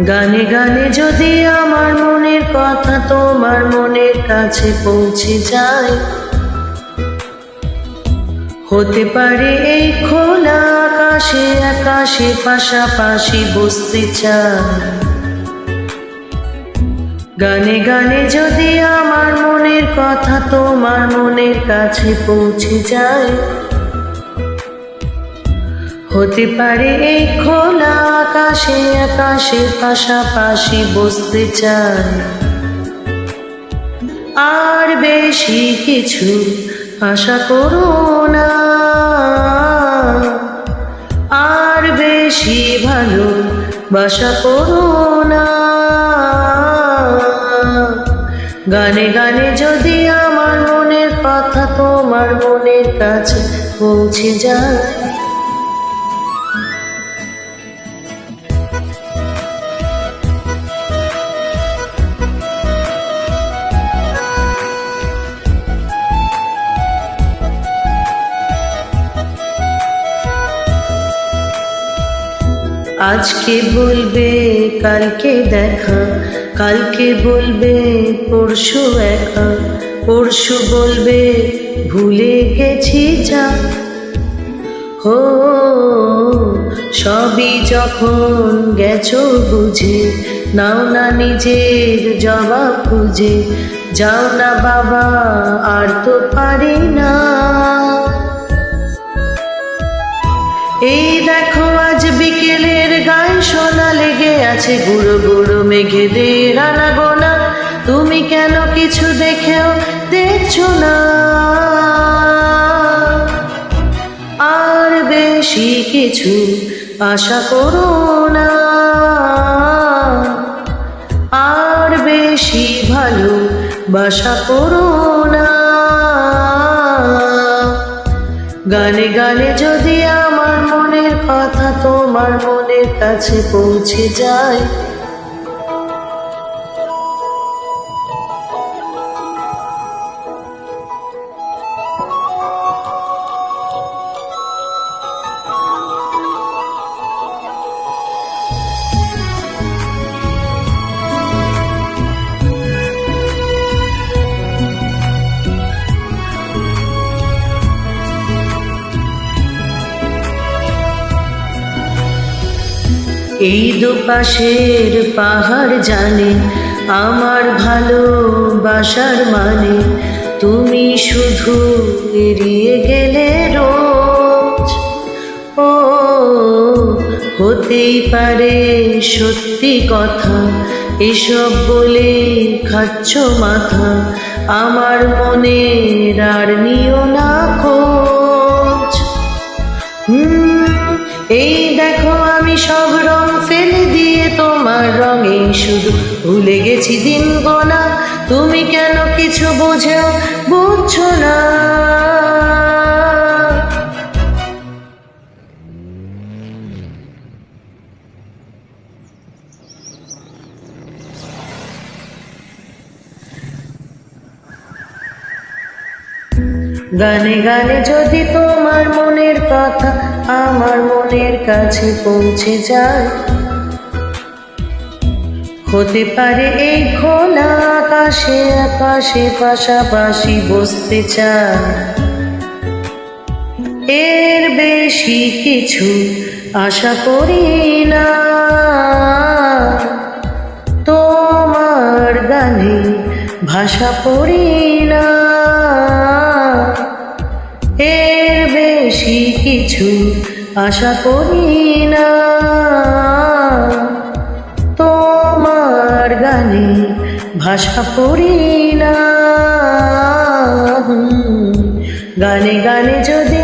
গানে গানে যদি আমার মনের কথা তোমার মনের কাছে পৌঁছে যায়, হতে পারে এই খোলা আকাশে আকাশে পাশাপাশি বসতে চাই। গানে গানে যদি আমার মনের কথা তোমার মনের কাছে পৌঁছে যায়, হতে পারে এই খোলা আকাশে আকাশে পাশাপাশি বসতে চাই। আর বেশি কিছু আশা করো না, আর বেশি ভালোবাসা করো না। গানে গানে যদি আমার মনের কথা তোমার মনের কাছে পৌঁছে যায়, আজকে বলবে কালকে দেখা, কালকে বলবে পরশু একা, পরশু বলবে ভুলে গেছি যা। হো সবই যখন গেছো বুঝে, নাও না নিজের জবাব খুঁজে, যাও না বাবা আর তো পারি না। এই দেখো আজ বিকেলের গায়ে সোনা লেগে আছে, গুঁড়ো গুঁড়ো মেঘেদের আনাগোনা। তুমি কেন কিছু দেখেও দেখছো না? আর বেশি কিছু আশা করো না, আর বেশি ভালোবাসা করো না। গানে গানে যদি আমার মনের কথা তোমার মনের কাছে পৌঁছে যায়, এই দুপাশের পাহাড় জানে আমার ভালোবাসার মানে, তুমি শুধু এড়িয়ে গেলে রোজ। ও হতেই পারে সত্যি কথা, এসব বলে খাচ্ছ মাথা, আমার মনের আর নিও না খোঁজ। এই দেখো আমি সব রং ফেলে দিয়ে তোমার রঙে শুধু ভুলে গেছি দিন গোনা। তুমি কেন কিছু বুঝছো না? গানে গানে যদি তোমার মনের কথা আমার মনের কাছে পৌঁছে যায়, হতে পারে এই খোলা আকাশে আকাশে পাশাপাশি বসতে চাই। এর বেশি কিছু আশা করি না, তোমার গানে ভাষা পড়ি না। এর বেশি কিছু আশা করি না, তোমার গানে ভাষা পড়ি না। গানে গানে যদি